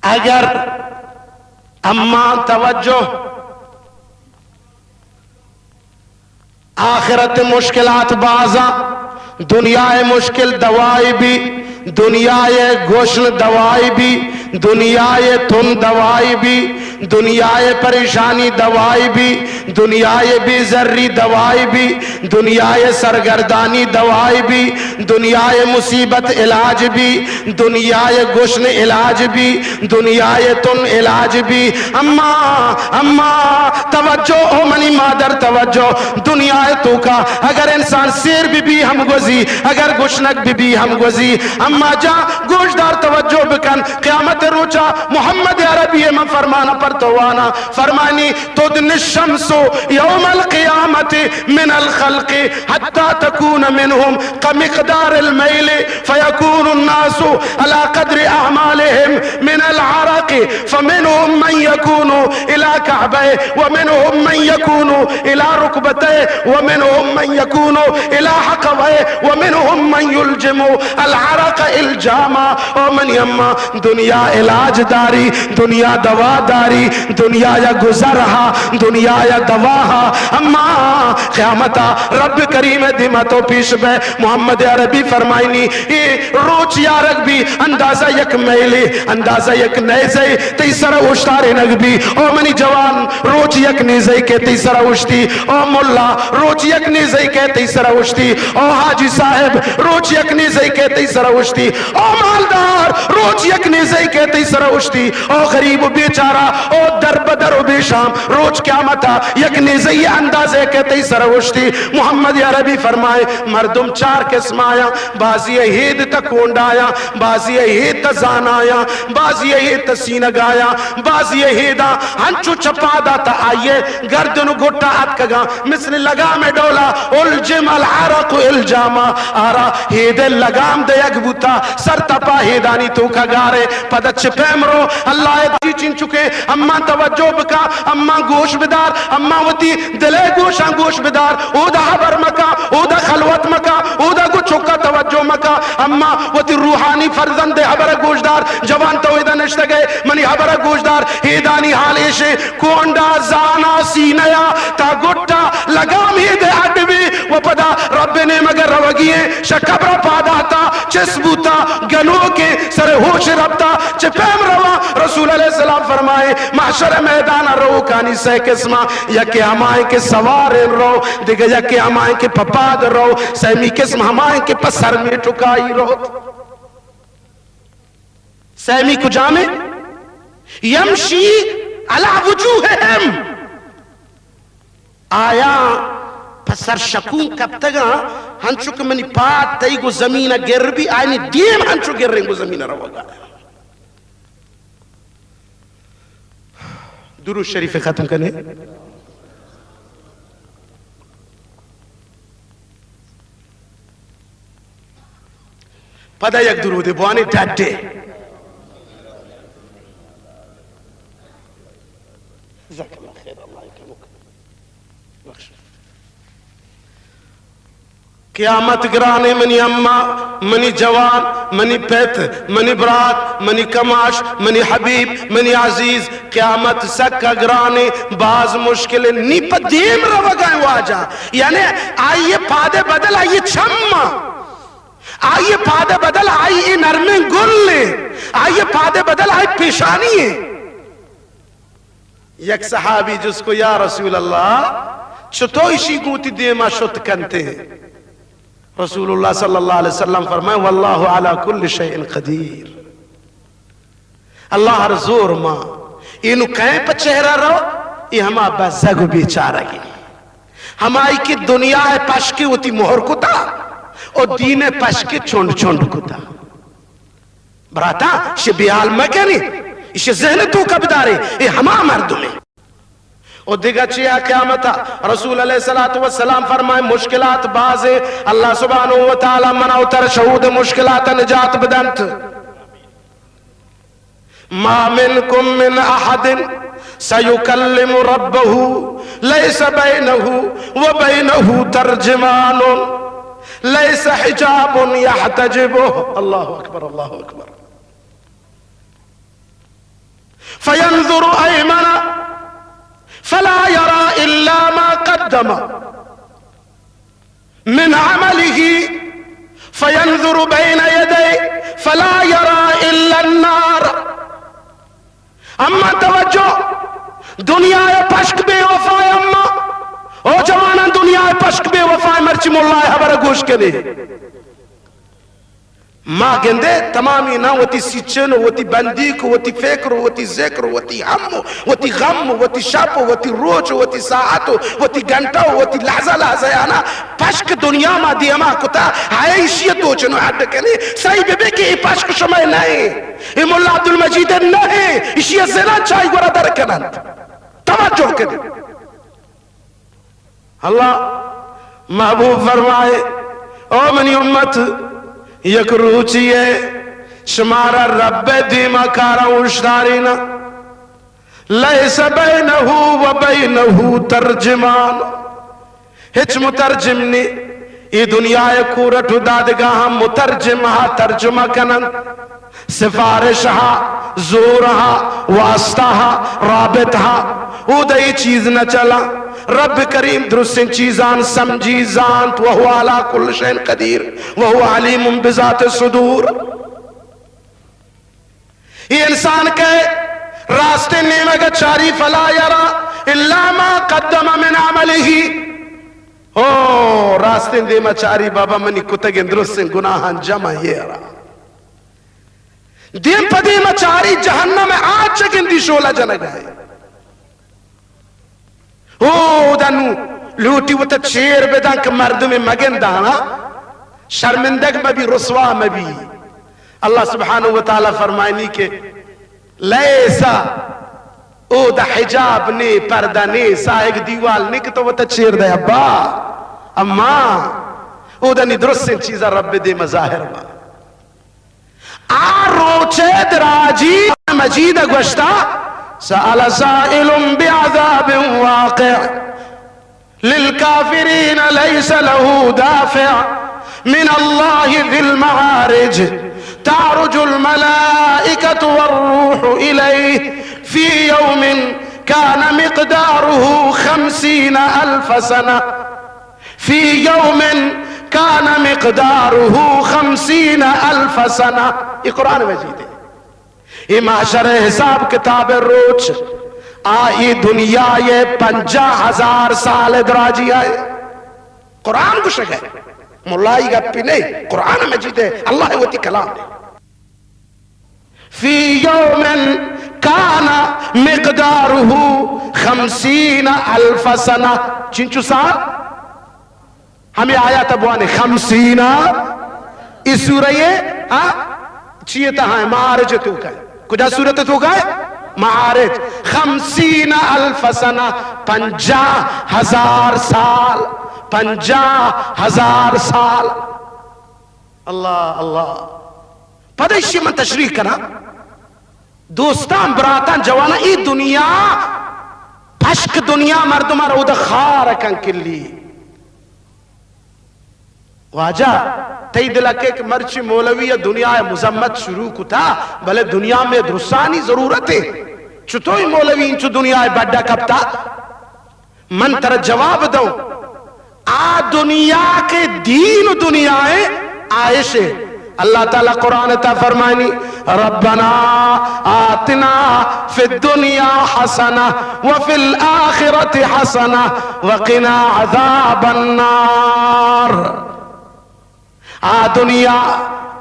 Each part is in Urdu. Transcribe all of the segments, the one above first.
اگر اما توجہ آخرت مشکلات بازا دنیا مشکل دوائی بھی دنیا گوشن دوائی بھی دنیا تن دوائی بھی دنیا پریشانی دوائی بھی دنیا بے ذری دوائی بھی دنیا سرگردانی دوائی بھی دنیا مصیبت علاج بھی دنیا گوشن علاج بھی دنیا تن علاج بھی اما توجہ او منی مادر توجہ دنیا تو کا اگر انسان سیر بھی ہم گوزی اگر گوشنک بھی ہم گوزی اما جا گوشدار توجہ بکن قیامت روچا محمد عربی میں فرمانا پر توانا فرمانی تدن الشمس یوم القیامت من الخلق حتی تکون منہم کمقدار المیل فیکون الناس على قدر اعمالهم من العرق فمنهم من يكون الى كعبه ومنهم من يكون الى ركبته ومنهم من يكون الى حقبه ومنهم من يلجم العرق الجاما ومن يما دنیا علاج داری دنیا دوا داری دنیا یا گزرہا دنیا یا دواہا اما قیامتا رب کریم دیمتو پیش بے محمد عربی فرمائنی یہ روچ یارک بھی اندازہ یک میلی اندازہ یک نیزے تیسرہ اشتارے نگ بھی او منی جوان روچ یک نیزے کے تیسرہ اشتی او ملا روچ یک نیزے کے تیسرہ اشتی او حاجی صاحب روچ یک نیزے کے تیسرہ اشتی او مالدار روچ یک نیزے کے تیسرہ اشتی او غریب و بیچارہ او در بدر و بیشام روچ قیامتا یک نیزے اندازے کے تیسرہ اشتی محمد عربی فرمائے مردم چار قسم آیا بازی ہید تکونڈ آیا بازی ہید تزان آیا بازی ہید تسینگ آیا بازی ہیدا ہنچو چپا داتا آئیے گردن گھٹا اتکگا مثل لگام ڈولا الجم العرق الجاما آرا ہید لگام دے اگبوتا سر تپا ہیدانی تو کھگارے پدچ پیمرو اللہ جی چین چکے اما توجہ بکا اما گوش بدار اما وطی دلے گوشاں گوش بدار او دا حبر مکا او دا خلوت مکا او دا گو چکا توجہ مکا اما وطی روحانی فرزند حبر گوشدار جوان تویدہ نشتے گئے منی حبر گوشدار ہیدانی حالیشے کونڈا زانا سینیا تا گٹا لگام ہید اڈوی و پدا رب نے مگر روگیے شکبر پاداتا چسبوتا گنو کے سر ہوش ربتا چپیم روا رسول علیہ السلام فرمائے محشر میدان رو کانی سے قسمہ یکی ہمائیں کے سوار رو دیکھے یکی ہمائیں کے پپاد رو سیمی قسم ہمائیں کے پسر میں ٹکائی رو سیمی کو جامے یمشی علی وجوہہم آیا پسر شکون کب تگا ہنچو کہ منی پات تئی گو زمینہ گر بھی آئینی دیم ہنچو گر رہیں گو زمینہ رو گا درود شریف ختم کرنے پدا یک درود بوانی ڈاڈے جزاک اللہ خیر اللہ اکرمک بخش قیامت گرانے منی اما منی جوان منی پیت منی برات منی کماش منی حبیب منی عزیز قیامت سکا گرانے بعض مشکل نیپا دیم رو گئے واجہ یعنی آئیے پادے بدل آئیے چھما آئیے پادے بدل آئیے نرمیں گل لے آئیے پادے بدل آئیے پیشانی ہے یک صحابی جس کو یا رسول اللہ چھتو اسی گوتی دیما شت کنتے ہیں رسول اللہ صلی اللہ علیہ وسلم فرمائے واللہ علی کل شیء قدیر اللہ ہر زور ماں اینو کہیں پہ چہرہ رو یہ ہما بزگو بیچارہ گی ہمائی کی دنیا ہے پشکی ہوتی مہر کتا اور دین پشکی چونڈ چونڈ کتا براتا شبیال مکنی اسے ذہن تو کب دارے یہ ہما مردمیں اور دیگا چیا قیامتا رسول علیہ السلام فرمائے مشکلات بازے اللہ سبحانہ وتعالی مناو تر شہود مشکلات نجات بدنت ما منکم من احد سیکلم ربہ لیس بینہ وبینہ ترجمان لیس حجاب یحتجبہ اللہ اکبر اللہ اکبر فینظر ایمن فلا یرى الا ما قدم من عمله فینظر بین یدیہ فلا یرى الا النار. اما توجہ، دنیا پشک بے وفا اما او جوانا دنیا پشک بے وفا مرچی مولا حبر گوش کے لئے ماں گندے تمامی نا وتی سیچن وتی بندیک وتی فکر وتی ذکر وتی ہم وتی غم وتی شپ وتی روچ وتی ساعت وتی گھنٹہ وتی لحظہ لحظہ آنا پشک دنیا ما دیما کتا ہے ایشیت ہو چنو حد کنے صحیح بے بے کہ پشک شمائے نہیں یہ مولا عبدالمجید نہیں ایشیت زینا چاہی گورا در کنن توجہ کرے. اللہ محبوب فرمائے او منی امت یک روچیے شمارا رب دیما کارا اشتارینا لیس بینہو و بینہو ترجمان ہچ مترجم نے ای دنیا کورٹ دادگاہ مترجم ہا ترجمہ کنن سفارش ہا زور ہا واسطہ ہا رابط ہا او دئی چیز نہ چلا. رب کریم درستین چیزان سمجھی زانت وہو علا کل شین قدیر وہو علیم بذات صدور. یہ انسان کے راستے نیمہ کا چاری فلا یرا الا ما قدم من عملہی او راستے نیمہ چاری بابا منی کتگن درستین گناہان جمع یہ رہا دیم پدیم چاری جہنم میں آج چکن دی شولہ جنگ ہے او دنو لوٹی وہ تا چیر بدن کہ مرد میں مگن دانا شرمندگ میں بھی رسوا میں بھی. اللہ سبحانہ وتعالی فرمائنی کہ لیسا او دا حجاب نے پردہ نے سائق دیوال نے کہ تو وہ تا چیر دے ابا اما او دنی درستین چیزا رب دے مظاہر با آروچے دراجی مجید گوشتا سأل سائل بعذاب واقع للكافرين ليس له دافع من الله ذي المعارج تعرج الملائكة والروح إليه في يوم كان مقداره 50,000 سنة في يوم كان مقداره 50,000 سنة. یہ قرآن مجید ہے. یہ معاشر حساب کتاب روچ آئی دنیا یہ 50,000 سال دراجی آئے. قرآن کو شک ہے ملائی گپی نہیں قرآن مجید ہے اللہ وہ تی کلام ہے. فی یوم کان مقدارہ 50,000 سنہ چنچو سال ہمیں آیا تبوانے 50 اس سورہ یہ چیتا ہے معارج تو کہے کجا سورت تو کہے معارج 50,000 سنہ 50,000 سال 50,000 سال. اللہ اللہ پدیشی من تشریح کرا دوستان براتان جوانا ای دنیا پشک دنیا مردمہ رو دا خارکن کلی واجہ تی دلکے کہ مرچی مولوی دنیا مزمت شروع کتا بلے دنیا میں درسانی ضرورت ہے چھتوئی مولوی انچو دنیا بڑا کبتا من تر جواب دو آ دنیا کے دین دنیا آئیشے. اللہ تعالیٰ قرآن تا فرمائنی ربنا آتنا فی الدنیا حسنہ وفی الآخرت حسنہ وقنا عذاب النار. آ دنیا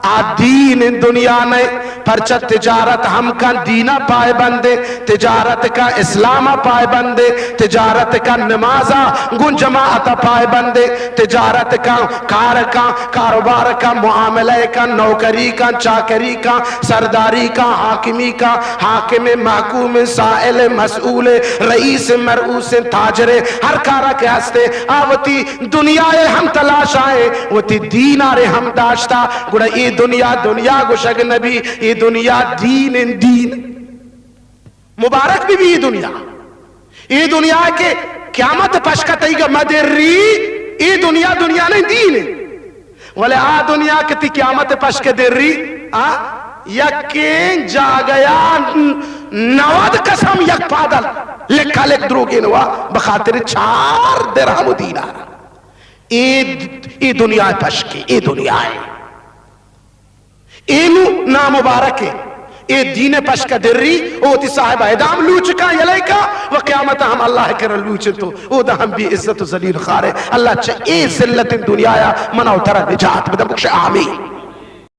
آ دین دنیا نے پرچہ تجارت ہم کا دینہ پائے بندے تجارت کا اسلام پائے بندے تجارت کا نمازہ گن جماعت پائے بندے تجارت کا کار کا کاروبار کا معاملہ کا نوکری کا چاکری کا سرداری کا حاکمی کا حاکم محکوم سائل مسئول رئیس مرعوس تاجر ہر کارا کے ہستے آوتی دنیا ہم تلاش آئے وتی دین آرے ہم داشتا گوڑا ای دنیا دنیا گوشگ نبی ای دنیا دین دین مبارک بھی ای دنیا ای دنیا کے قیامت پشکتائی گا مدری ای دنیا دنیا نہیں دین ولے آ دنیا کتی قیامت پشک در ری یقین جا گیا نواد قسم یک پادل لکھا لکھ دروگین ہوا بخاطر 4 درہم دینار. ای دنیا پشکی، ای دنیا ہے اینو نامبارک ہے. اے دین پشکا در ری او تی صاحب ادام لوچکا یلیکا و قیامت ہم اللہ کرن لوچتو او دا ہم بھی عزت و ذلیل خارے. اللہ چاہ اے ذلت دنیا یا منع اترا نجات بدم بکش آمین.